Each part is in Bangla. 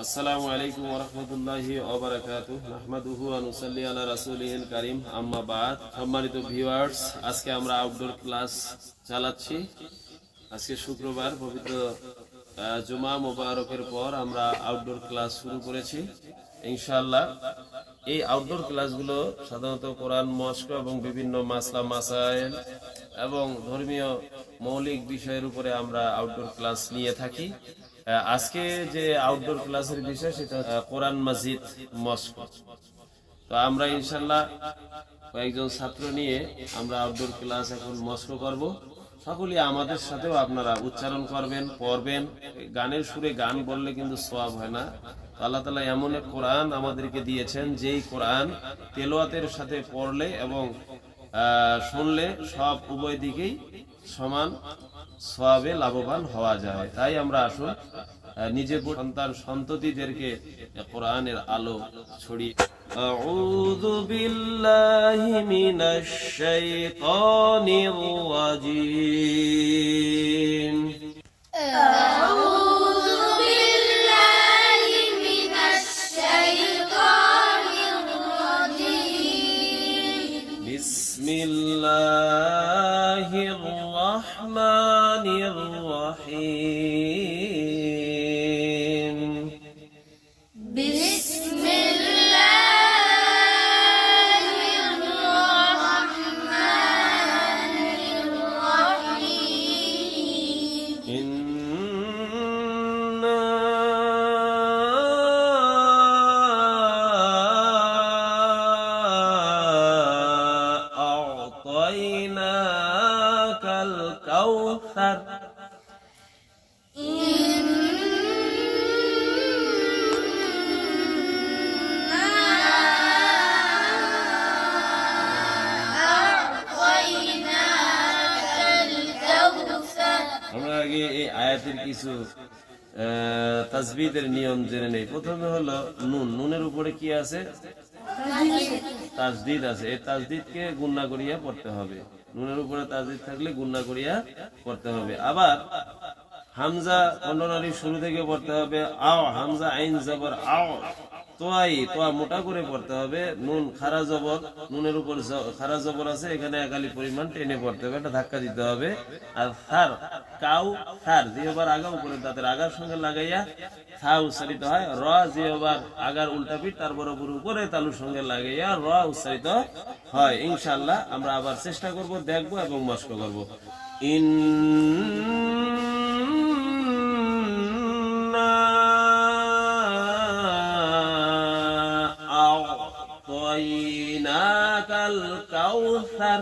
আসসালামু আলাইকুম ওয়া রাহমাতুল্লাহি ওয়া বারাকাতুহু নাহমাদুহু ওয়া নুসাল্লি আলা রাসূলিহিল কারীম আম্মা বাদ। সম্মানিত ভিউয়ার্স, আজকে আমরা আউটডোর ক্লাস চালাচ্ছি। আজকে শুক্রবার, পবিত্র জুমা মোবারকের পর আমরা আউটডোর ক্লাস শুরু করেছি ইনশাআল্লাহ। এই আউটডোর ক্লাসগুলো সাধারণত কোরআন, মস্ক এবং বিভিন্ন মাসলা মাসাইল এবং ধর্মীয় মৌলিক বিষয়ের উপরে আমরা আউটডোর ক্লাস নিয়ে থাকি। আজকে যে আউটডোর ক্লাসের বিষয় সেটা কোরআন মাজিদ মস্ক। তো আমরা ইনশাল্লাহ কয়েকজন ছাত্র নিয়ে আমরা আউটডোর ক্লাস এখন মস্ক করব। সকলেই আমাদের সাথেও আপনারা উচ্চারণ করবেন, পড়বেন। গানের সুরে গান বললে কিন্তু সওয়াব হয় না। আল্লাহ তাআলা এমন এক কোরআন আমাদেরকে দিয়েছেন, যেই কোরআন তেলাওয়াতের সাথে পড়লে এবং শুনলে সব উভয় দিকেই সমান সওয়াবে লাভবান হওয়া যায়। তাই আমরা আসুন নিজে সন্তান সন্ততিদেরকে কোরআনের আলো ছড়িয়ে। আউযু বিল্লাহি মিনাশ শাইতানির রাজীম। আউযু বিল্লাহি মিনাশ শাইতানির রাজীম। বিসমিল্লাহির রাহমানির রাহিম। বিসমিল্লাহির রাহমানির রাহিম। ইন্না আ'তাইনাকাল কাউসার। আমরা আগে এই আয়াতের কিছু তাজবিদের নিয়ম জেনে নেই। প্রথমে হলো নুন। নুনের উপরে কি আছে? তাজদিদ আছে। এই তাজদিদকে গুণনা করিয়া পড়তে হবে। নুনের উপরে তাজদিদ থাকলে গুণনা করিয়া পড়তে হবে। আবার হামজা কন্ডনারি শুরু থেকে পড়তে হবে। আও, হামজা আইন জবর আও। তোয়াই, তোয়া মোটা করে পড়তে হবে। নুন খারা জবর, নুনের উপর খারা জবর আছে, এখানে একালি পরিমাণ টেনে পড়তে হবে, একটা ধাক্কা দিতে হবে। আর থার, কাউ থার জিহবার আগা উপরে দাঁতের আগার সঙ্গে লাগাইয়া থা উচ্চারিত হয়। র জিহবার আগার উল্টা পিঠ তার বরাবর উপরে তালুর সঙ্গে লাগাইয়া র উচ্চারিত হয়। ইনশাআল্লাহ আমরা আবার চেষ্টা করব, দেখবো এবং মস্ক করব। আ'তাইনাকাল কাউসার।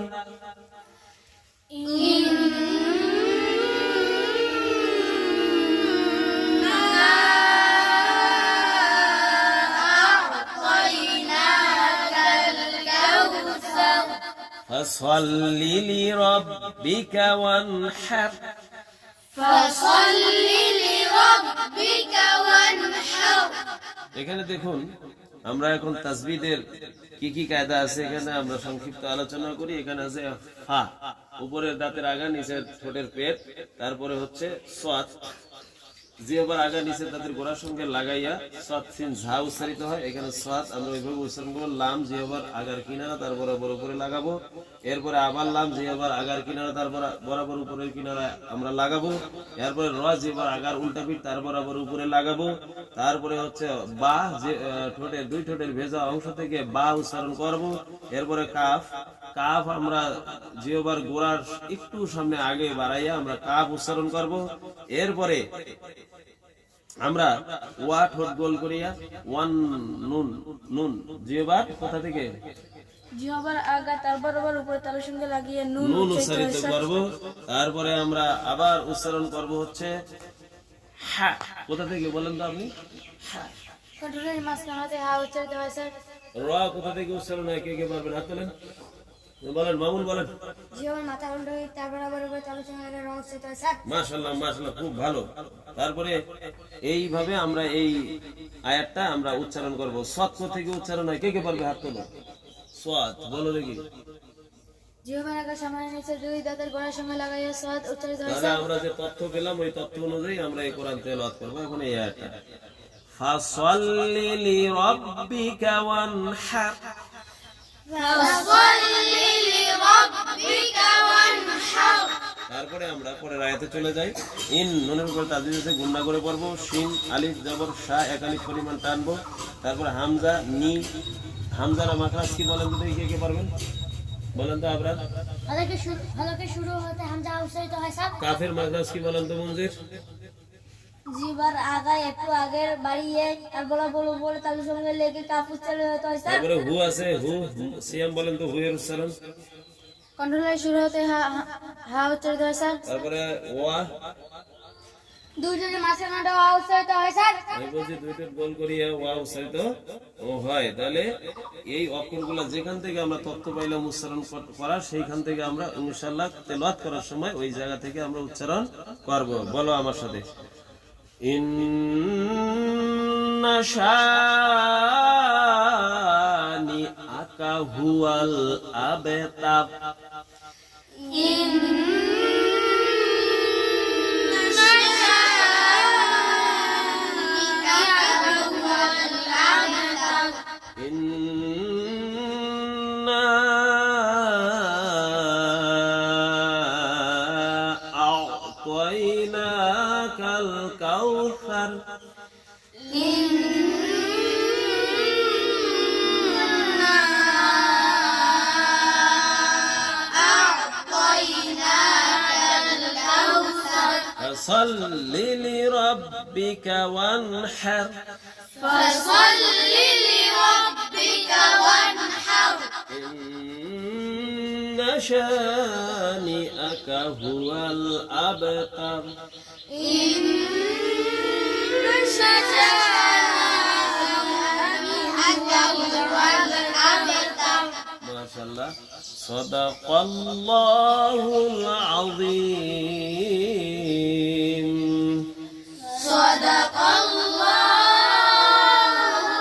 فصلي لربك وانحر। فصلي لربك وانحر। এখানে দেখুন, আমরা এখন তাসবিদের কি কি কায়দা আছে এখানে আমরা সংক্ষিপ্ত আলোচনা করি। এখানে আছে ফা, উপরের দাঁতের আগা, নিচের ঠোঁটের পেট, তারপরে হচ্ছে সাদ, জিহ্বার আগা নিচের দাঁতের গোড়ার সঙ্গে লাগাইয়া সাদ সিন ঝা উচ্চারিত হয়। এখানে সাদ আমরা ওইভাবে উচ্চারণ করবো। লাম জিহ্বার আগার কিনারা তার বরাবর উপরে লাগাবো। এরপরে আবার লাম জিহ্বার আগার কিনারা তার বরাবর উপরের কিনারা আমরা লাগাবো। এরপরে র জিহ্বার আগার উল্টা পিঠ তার বরাবর উপরে লাগাবো। তারপরে হচ্ছে বা, ঠোঁটের দুই ঠোঁটের ভেজা অংশ থেকে বা উচ্চারণ করব। এরপরে কাফ, কাফ আমরা জিহ্বার গোড়ার একটু সামনে আগে বাড়াইয়া আমরা কাফ উচ্চারণ করব। এরপরে আমরা ওয়া ঠোঁট গোল করিয়া ওয়ান নুন, নুন জিহ্বার কোথা থেকে জিহ্বার আগা তার বরাবর উপরে তালুর সঙ্গে লাগিয়ে নুন উচ্চারিত করব। তারপরে আমরা আবার উচ্চারণ করব হচ্ছে হা। কোথা থেকে বলেন তো আপনি? কণ্ঠের মাঝখানে হা উচ্চারিত হয় স্যার। র কোথা থেকে উচ্চারণ হয়? কে কে পারবেন? হাত তোলেন, বলেন। মামুন বলেন। জিহ্বার মাথা উল্টো তার বরাবর উপরে তালুর সঙ্গে লাগিয়ে র উচ্চারিত হয় স্যার। মাশাআল্লাহ, মাশাআল্লাহ, খুব ভালো। তারপরে এইভাবে আমরা এই আয়াতটা আমরা উচ্চারণ করব। সৎ থেকে উচ্চারণ হয়, কে কে পারবে? হাত তোলো। সৎ বলো দেখি। জিহ্বার আগা সামনে নিচে দুই দাঁতের গোড়ার সঙ্গে লাগাইয়া সাদ উচ্চারিত হয়। তাহলে আমরা যে তথ্য পেলাম ওই তথ্য অনুযায়ী আমরা এই কোরআন তেলাওয়াত করব। এখন এই আয়াতটা ফাসাল্লি লিরাব্বিকা ওয়ানহার। তারপরে আমরা পরের আয়াতে চলে যাই। ইন নুনের উপর তাজদীদ আছে, গুণনা করে পড়বো। শিন আলিফ জবর শা, এক আলিফ পরিমাণ টানবো। তারপরে হামজা নি, হামজার মাখরাজ কি বলেন তো, কে কে পারবেন বলেন তো? আবরার। হলকে শুরু হতে হামজা উচ্চারিত হয় স্যার। কাফের মাখরাজ কি বলেন তো মঞ্জির? জিবার আগায় একটু আগের বাড়িয়ে আর বলা বলো বলে তাদের সঙ্গে লেগে কাপ উচ্চারিত হতে হয় স্যার। তারপরে হু আছে, হু সিয়াম বলেন তো, হু এর উচ্চারণ। কণ্ঠলয় শুরু হতে হা উচ্চারিত হয় স্যার। তারপরে ওয়া, দুইজনের মাঝখানে হা উচ্চারিত হয় স্যার। আমি বলছি দুইটা গোল করিয়া ওয়া উচ্চারিত ও হয়। তাহলে এই অক্ষরগুলা যেখান থেকে আমরা তথ্য পাইলাম উচ্চারণ করার, সেইখান থেকে আমরা ইনশাআল্লাহ তেলাওয়াত করার সময় ওই জায়গা থেকে আমরা উচ্চারণ করব। বলো আমার সাথে, ইন্না শানিআকা হুয়াল আবতার। إنا أعطيناك الكوثر. فصل لربك وانحر. إن شانئك هو الأبتر. ما شاء الله. صدق الله العظيم.